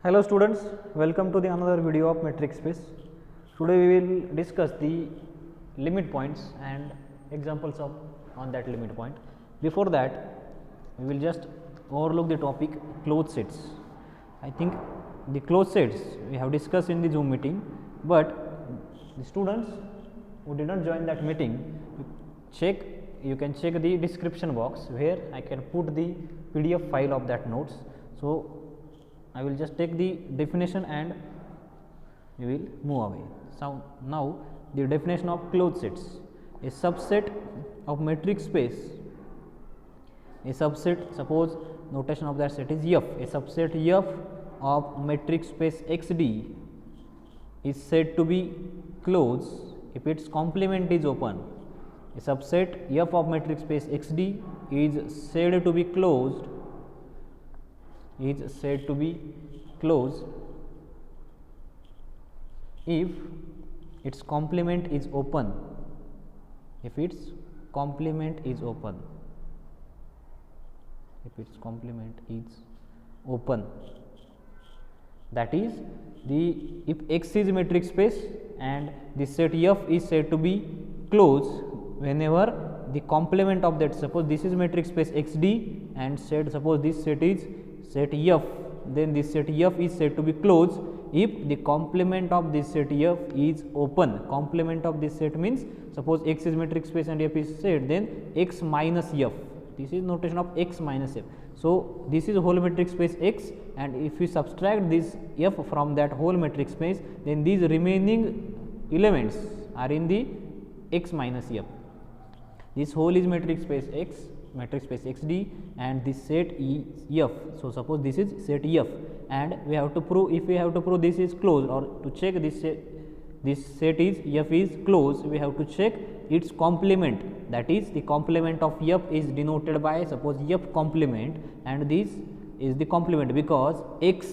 Hello students, welcome to the another video of metric space. Today we will discuss the limit points and examples of on that limit point. Before that, we will just overlook the topic closed sets. I think the closed sets we have discussed in the Zoom meeting, but the students who did not join that meeting, you can check the description box where I can put the PDF file of that notes. So I will just take the definition and we will move away. So now the definition of closed sets: a subset of metric space. A subset, suppose notation of that set is F. A subset F of metric space XD is said to be closed if its complement is open. A subset F of metric space XD is said to be closed if its complement is open. If its complement is open. That is, if X is metric space and the set F is said to be closed whenever the complement of that, suppose this is metric space XD and suppose this set is set F, then this set F is said to be closed if the complement of this set F is open. Complement of this set means, suppose X is metric space and F is set, then X minus F. This is notation of X minus F. So this is whole metric space X, and if we subtract this F from that whole metric space, then these remaining elements are in the X minus F. This whole is metric space X, metric space XD, and this set is F. So suppose this is set F, and we have to prove, if we have to prove this is closed, or to check this set is F is closed, we have to check its complement. That is, the complement of F is denoted by, suppose F complement, and this is the complement, because X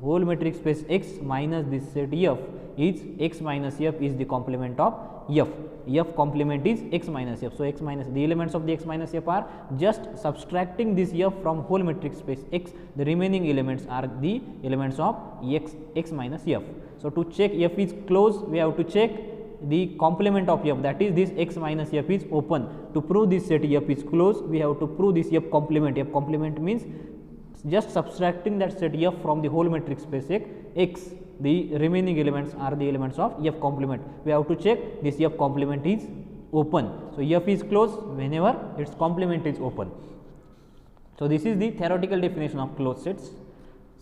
whole metric space X minus this set F is X minus F is the complement of F. F complement is X minus F. So X minus, the elements of the X minus F are just subtracting this F from whole metric space X. The remaining elements are the elements of X minus F. So to check F is closed, we have to check the complement of F, that is, this X minus F is open. To prove this set F is closed, we have to prove this F complement. F complement means just subtracting that set F from the whole metric space X. The remaining elements are the elements of F complement. We have to check this F complement is open. So F is closed whenever its complement is open. So this is the theoretical definition of closed sets.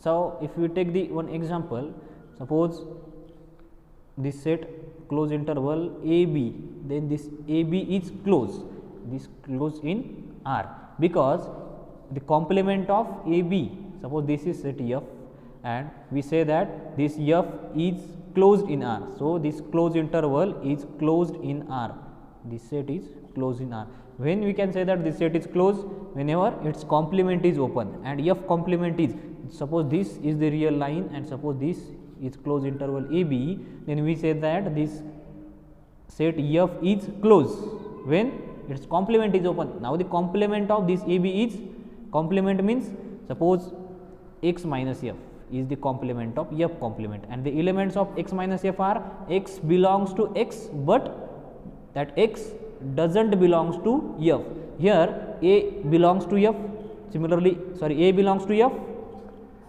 So if we take the one example, suppose this set closed interval AB, then this AB is closed, this closed in R, because the complement of AB, suppose this is set F, and we say that this F is closed in R. So this closed interval is closed in R. This set is closed in R. When we can say that this set is closed? Whenever its complement is open, and F complement is, suppose this is the real line and suppose this is closed interval AB, then we say that this set F is closed when its complement is open. Now the complement of this AB is, complement means, suppose X minus F is the complement of F complement, and the elements of X minus F are X belongs to X, but that X doesn't belongs to F. Here A belongs to F, similarly, A belongs to F,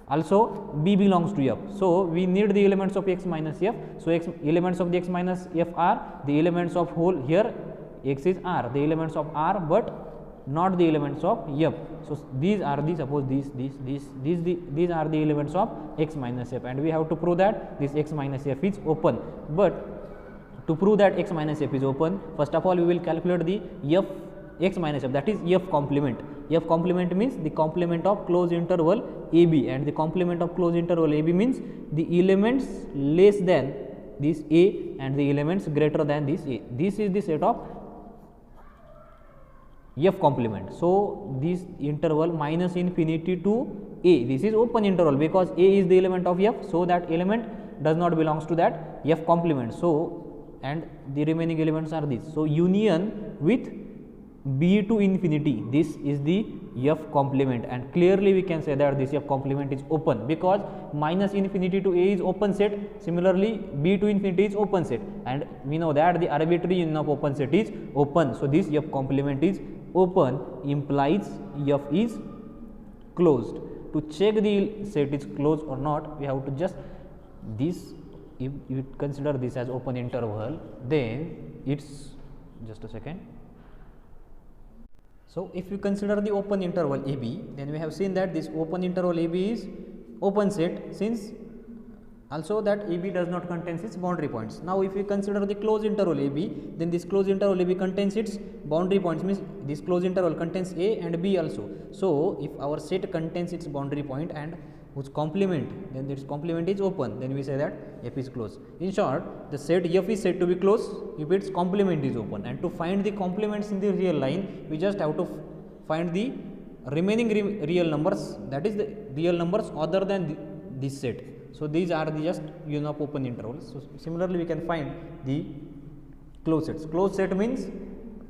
also B belongs to F. So we need the elements of X minus F. So elements of the X minus F are the elements of whole, here X is R, the elements of R, but not the elements of F. So these are the, suppose these are the elements of X minus F, and we have to prove that this X minus F is open. But to prove that X minus F is open, first of all we will calculate the F X minus F, that is F complement. F complement means the complement of closed interval AB, and the complement of closed interval AB means the elements less than this A and the elements greater than this A. This is the set of F complement. So this interval minus infinity to A, this is open interval, because A is the element of F, so that element does not belongs to that F complement. So and the remaining elements are these. So union with b to infinity, this is the f complement, and clearly we can say that this f complement is open, because minus infinity to a is open set, similarly b to infinity is open set, and we know that the arbitrary union of open set is open. So this f complement is open, implies f is closed. To check the set is closed or not, we have to just this, if you consider this as open interval, then it's just a second. So if you consider the open interval AB, then we have seen that this open interval AB is open set, since also that AB does not contain its boundary points. Now if we consider the closed interval AB, then this closed interval AB contains its boundary points, means this closed interval contains A and B also. So if our set contains its boundary point and whose complement, then its complement is open, then we say that F is closed. In short, the set F is said to be closed if its complement is open, and to find the complements in the real line, we just have to find the remaining real numbers, that is the real numbers other than this set. So these are the just union of open intervals. So similarly, we can find the closed sets. Closed set means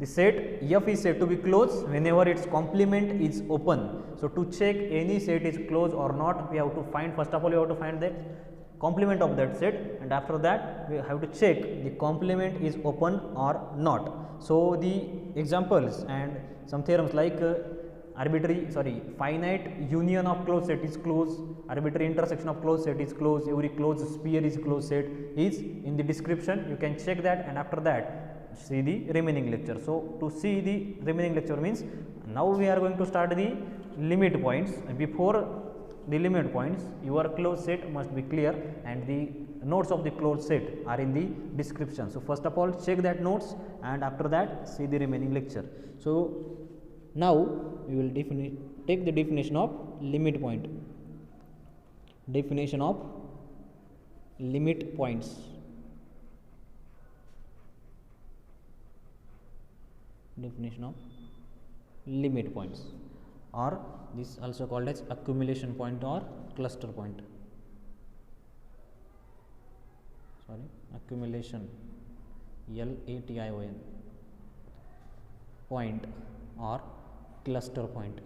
the set F is said to be closed whenever its complement is open. So to check any set is closed or not, we have to find, first of all we have to find the complement of that set, and after that we have to check the complement is open or not. So the examples and some theorems like finite union of closed set is closed, arbitrary intersection of closed set is closed, every closed sphere is closed set is in the description. You can check that, and after that see the remaining lecture. So to see the remaining lecture means now we are going to start the limit points. Before the limit points, your closed set must be clear, and the notes of the closed set are in the description. So first of all check that notes, and after that see the remaining lecture. So now we will take the definition of limit point. Definition of limit points. Definition of limit points, or this also called as accumulation point or cluster point. Accumulation, LATION, point or cluster point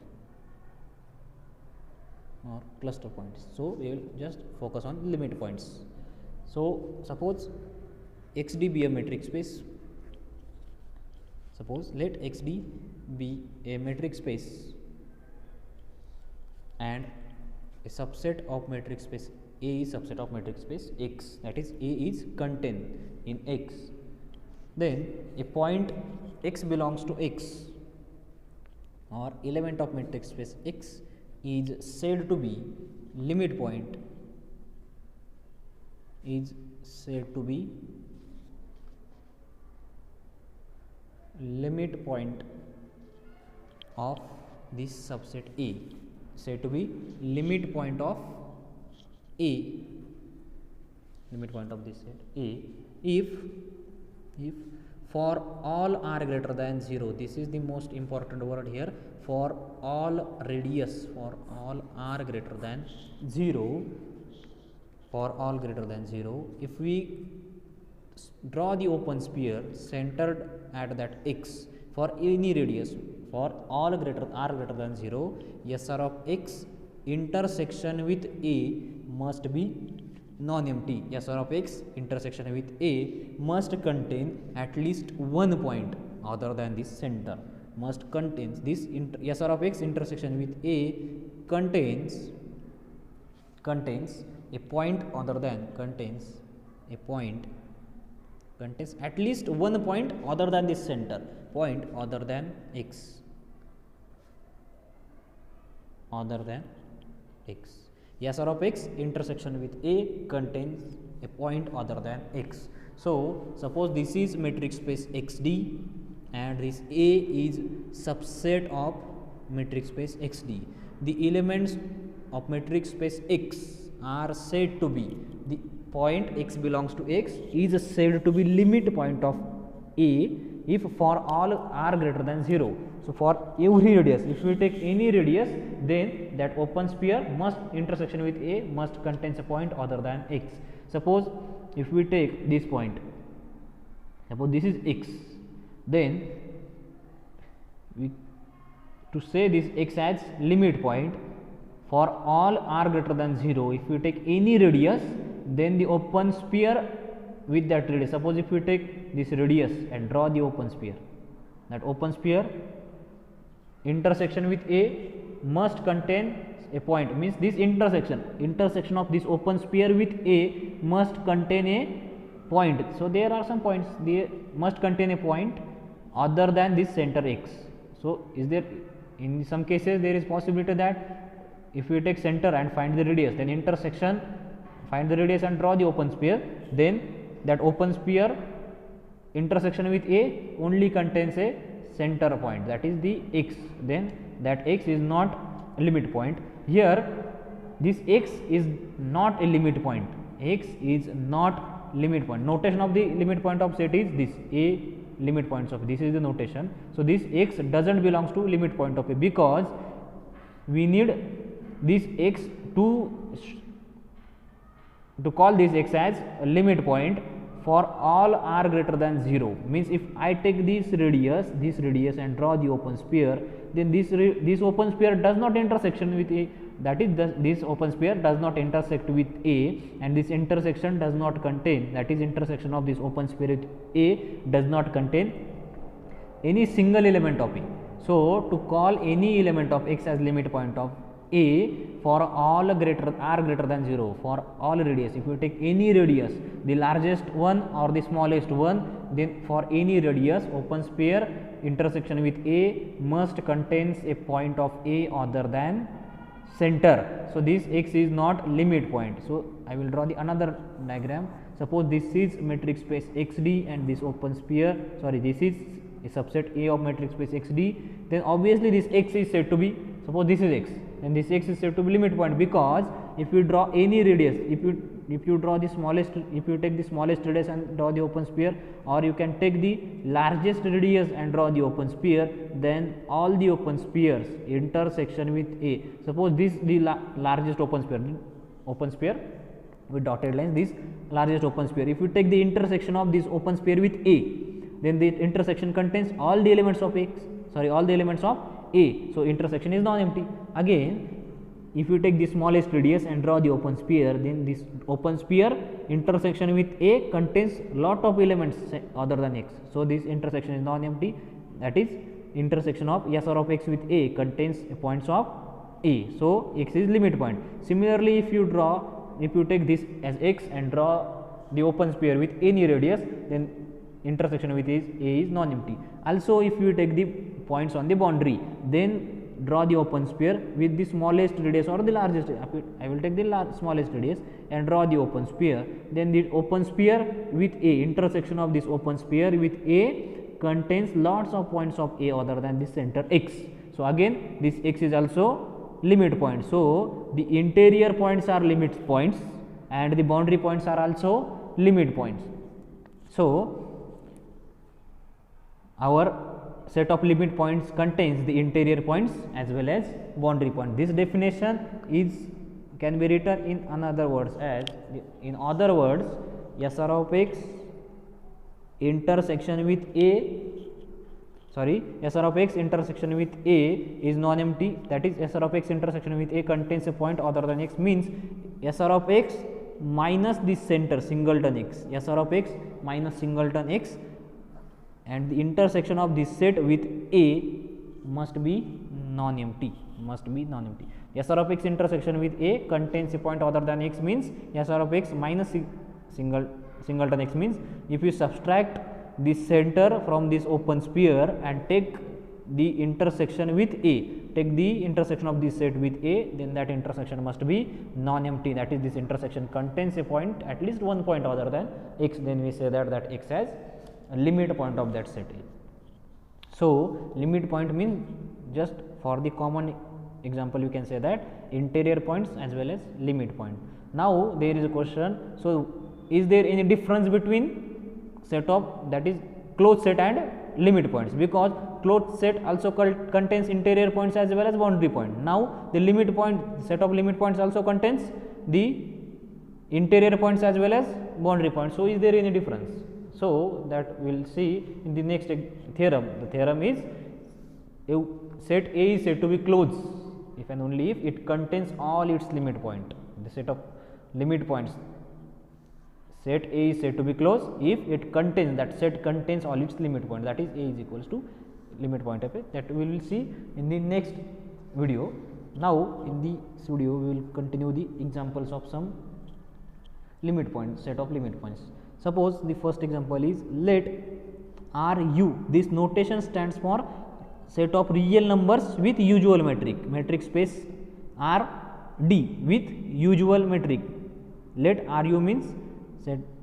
or cluster points. So we will just focus on limit points. So suppose XD be a metric space. Suppose let XD be a metric space and a subset of metric space A is subset of metric space X, that is A is contained in X. Then a point X belongs to X or element of metric space X is said to be limit point, is said to be limit point of this subset A, said to be limit point of A, limit point of this set A, if for all r greater than 0, this is the most important word here, for all radius, for all r greater than 0, for all greater than 0, if we draw the open sphere centered at that X for any radius, for all r greater than 0, SR of X intersection with A must be non-empty. SR of X intersection with A must contain at least one point other than this center, must contains this SR of X intersection with A contains a point other than contains at least one point other than this center, point other than X, other than X. SR of X intersection with A contains a point other than X. So suppose this is metric space XD and this A is subset of metric space XD. The elements of metric space X are said to be, the point X belongs to X is said to be limit point of A if for all r greater than 0. So for every radius, if we take any radius, then that open sphere must intersection with A must contains a point other than X. Suppose if we take this point, suppose this is X, then we to say this x as limit point for all r greater than 0, if you take any radius, then the open sphere with that radius, suppose if you take this radius and draw the open sphere, that open sphere intersection with A must contain a point, means this intersection of this open sphere with A must contain a point. So there are some points, they must contain a point other than this center x. So is there, in some cases there is possibility that if we take center and find the radius, then intersection, find the radius and draw the open sphere, then that open sphere intersection with A only contains a center point, that is the x, then that x is not a limit point. Here this x is not a limit point, x is not limit point. Notation of the limit point of set is this, A limit points of, this is the notation. So this x doesn't belongs to limit point of A, because we need this x to call this x as a limit point for all r greater than 0, means if I take this radius and draw the open sphere, then this open sphere does not intersection with A, that is this open sphere does not intersect with A, and this intersection does not contain, that is intersection of this open sphere with A does not contain any single element of A. So to call any element of x as limit point of A for all r greater than 0, for all radius, if you take any radius, the largest one or the smallest one, then for any radius open sphere intersection with A must contains a point of A other than center. So this x is not limit point. So I will draw the another diagram. Suppose this is metric space xd and this open sphere, this is a subset A of metric space xd, then obviously this x is said to be, suppose this is x, and this x is said to be limit point, because if you draw any radius, if you draw the smallest, if you take the smallest radius and draw the open sphere, or you can take the largest radius and draw the open sphere, then all the open spheres intersection with A, suppose this the largest open sphere with dotted lines, this largest open sphere, if you take the intersection of this open sphere with A, then the intersection contains all the elements of x, all the elements of A, so intersection is non-empty. Again, if you take the smallest radius and draw the open sphere, then this open sphere intersection with A contains lot of elements other than x, so this intersection is non-empty, that is intersection of SR of x with A contains points of A, so x is limit point. Similarly, if you take this as x and draw the open sphere with any radius, then intersection with A is non-empty. Also, if you take the points on the boundary, then draw the open sphere with the smallest radius or the largest, I will take the smallest radius and draw the open sphere, then the open sphere with A, intersection of this open sphere with A contains lots of points of A other than the center x. So again this x is also limit point. So the interior points are limit points and the boundary points are also limit points. So our set of limit points contains the interior points as well as boundary point. This definition can be written in another words as, in other words, SR of x intersection with A, SR of x intersection with A is non-empty, that is SR of x intersection with A contains a point other than x, means SR of x minus the center singleton x, SR of x minus singleton x, and the intersection of this set with A must be non-empty, SR of x intersection with A contains a point other than x, means SR of x minus singleton x, means if you subtract the center from this open sphere and take the intersection with A, take the intersection of this set with A, then that intersection must be non-empty, that is this intersection contains a point, at least one point other than x, then we say that x has a limit point of that set A. So limit point means, just for the common example you can say that interior points as well as limit point. Now there is a question, so is there any difference between set of, that is closed set and limit points, because closed set also contains interior points as well as boundary point. Now the limit point, set of limit points also contains the interior points as well as boundary points. So is there any difference? So that we will see in the next theorem. The theorem is set A is said to be closed if and only if it contains all its limit point. The set of limit points, set A is said to be closed if it contains, that set contains all its limit points, that is A is equals to limit point of A. That we will see in the next video. Now in this video we will continue the examples of some limit points, set of limit points. Suppose the first example is, let RU, this notation stands for set of real numbers with usual metric space RD with usual metric. Let RU means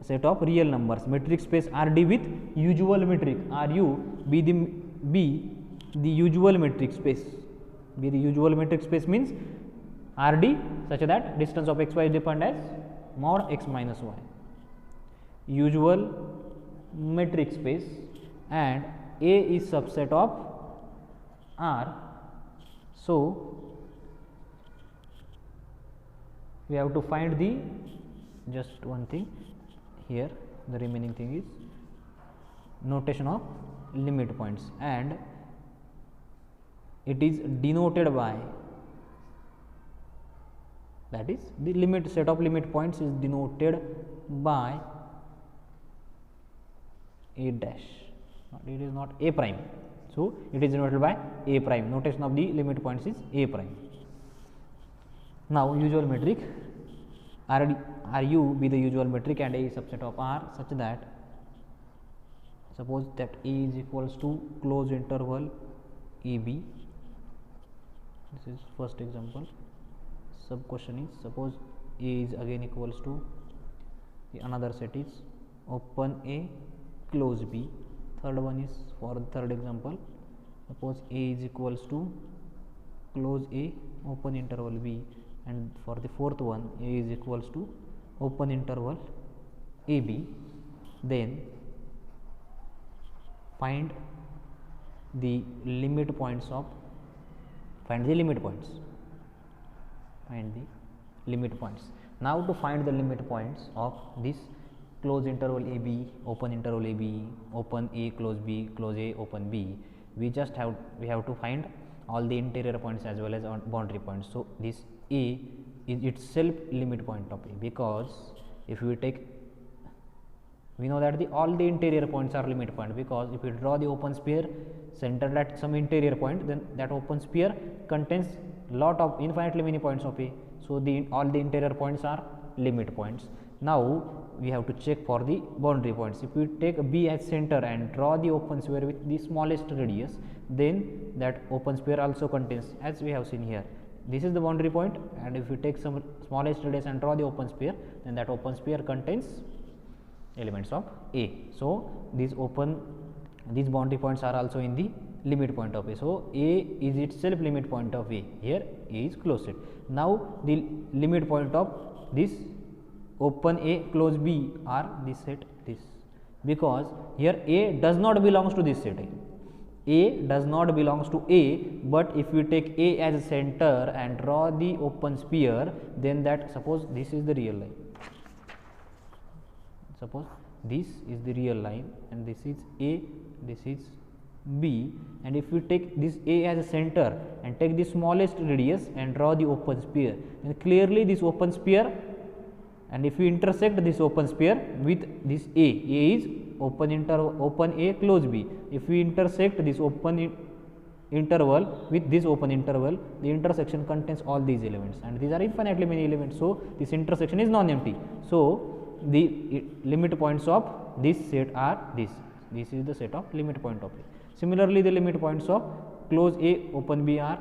set of real numbers, metric space RD with usual metric, RU be the usual metric space. Be the usual metric space means RD such that distance of xy is defined as mod x minus y. Usual metric space, and A is subset of R. So we have to find the, just one thing here, the remaining thing is notation of limit points, and it is denoted by, that is the limit, set of limit points is denoted by A dash, it is not A prime. So it is denoted by A prime. Notation of the limit points is A prime. Now usual metric, RU be the usual metric and A is subset of R such that, suppose that A is equals to closed interval AB. This is first example. Sub question is, suppose A is again equals to, the another set is open A close B. Third one is for the third example, suppose A is equals to close A open interval B, and for the fourth one A is equals to open interval AB. Then find the limit points of, find the limit points. Now to find the limit points of this close interval AB, open interval AB, open A close B, close A open B, we have to find all the interior points as well as boundary points. So this A is itself limit point of A, because if we take, we know that all the interior points are limit point, because if we draw the open sphere centered at some interior point, then that open sphere contains lot of infinitely many points of A. So all the interior points are limit points. Now we have to check for the boundary points. If we take B as center and draw the open sphere with the smallest radius, then that open sphere also contains, as we have seen here, this is the boundary point, and if we take some smallest radius and draw the open sphere, then that open sphere contains elements of A. So these boundary points are also in the limit point of A. So A is itself limit point of A. Here A is closed set. Now the limit point of this open A close B are this set, this, because here A does not belongs to this set. A does not belongs to A, but if we take A as a center and draw the open sphere, then that, suppose this is the real line, suppose this is the real line and this is A, this is B, and if we take this A as a center and take the smallest radius and draw the open sphere, then clearly this open sphere, and if we intersect this open sphere with this A is open A close B. If we intersect this open interval with this open interval, the intersection contains all these elements, and these are infinitely many elements. So this intersection is non-empty. So the limit points of this set are this. This is the set of limit point of A. Similarly, the limit points of close A open B are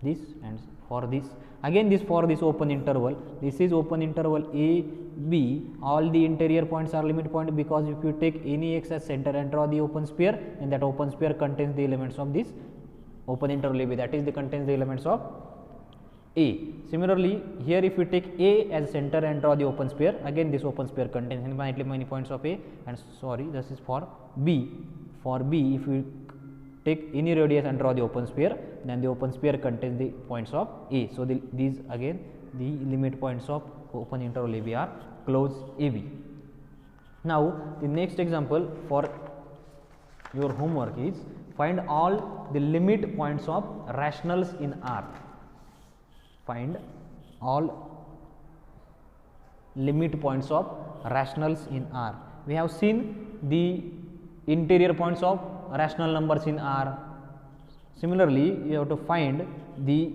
this, and for this again this, for this open interval, this is open interval A B, all the interior points are limit point, because if you take any x as center and draw the open sphere, then that open sphere contains the elements of this open interval A B, that is, contains the elements of A. Similarly, here if we take A as center and draw the open sphere, again this open sphere contains infinitely many points of A, and sorry, this is for B. For B, if we take any radius and draw the open sphere, then the open sphere contains the points of A. So these again the limit points of open interval AB are close AB. Now the next example for your homework is, find all the limit points of rationals in R. Find all limit points of rationals in R. We have seen the interior points of rational numbers in R. Similarly, you have to find the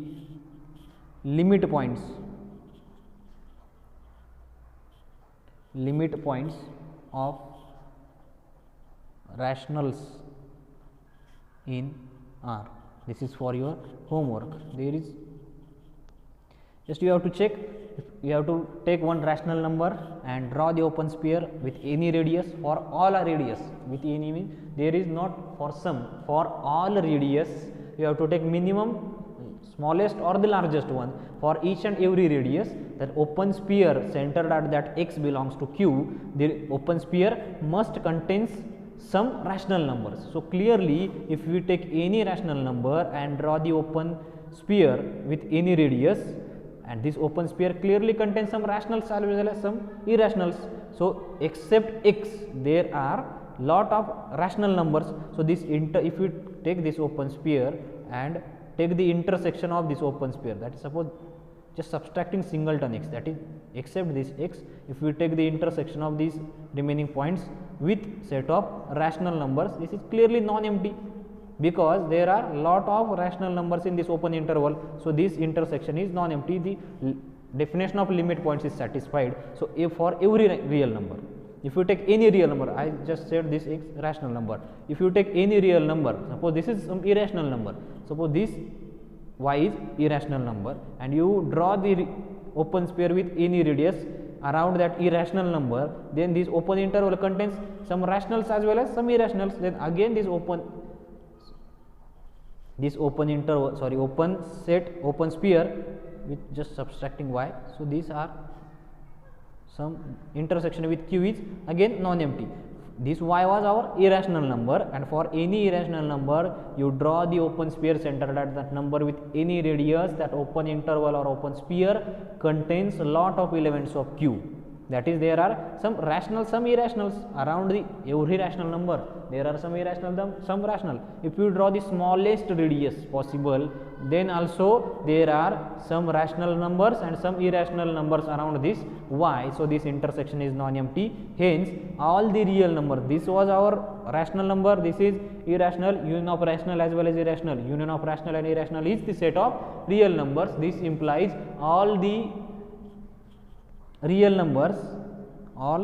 limit points of rationals in R. This is for your homework. There is just you have to check, you have to take one rational number and draw the open sphere with any radius for all radius. With any means there is not for some, for all radius you have to take minimum smallest or the largest one for each and every radius. That open sphere centered at that x belongs to Q, the open sphere must contains some rational numbers. So clearly if we take any rational number and draw the open sphere with any radius, and this open sphere clearly contains some rationals as well as some irrationals. So except x there are lot of rational numbers. So this if we take this open sphere and take the intersection of this open sphere, that is suppose just subtracting singleton x, that is except this x, if we take the intersection of these remaining points with set of rational numbers, this is clearly non-empty because there are lot of rational numbers in this open interval. So this intersection is non-empty, the definition of limit points is satisfied. So if for every real number, if you take any real number, I just said this x rational number, if you take any real number, suppose this is some irrational number, suppose this y is irrational number, and you draw the open sphere with any radius around that irrational number, then this open interval contains some rationals as well as some irrationals. Then again this open interval, sorry, open sphere with just subtracting y. So these are some intersection with q is again non-empty. This y was our irrational number, and for any irrational number you draw the open sphere centered at that number with any radius. That open interval or open sphere contains a lot of elements of q. That is, there are some rational, some irrationals around the every rational number. There are some irrational, some rational. If you draw the smallest radius possible, then also there are some rational numbers and some irrational numbers around this y. So this intersection is non-empty. Hence, all the real number. This was our rational number. This is irrational. Union of rational as well as irrational. Union of rational and irrational is the set of real numbers. This implies all the real numbers, all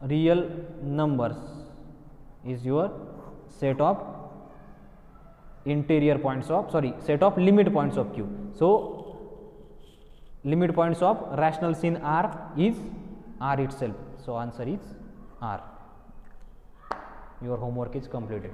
real numbers is your set of interior points of, sorry, set of limit points of Q. So limit points of rationals in R is R itself. So answer is R. Your homework is completed.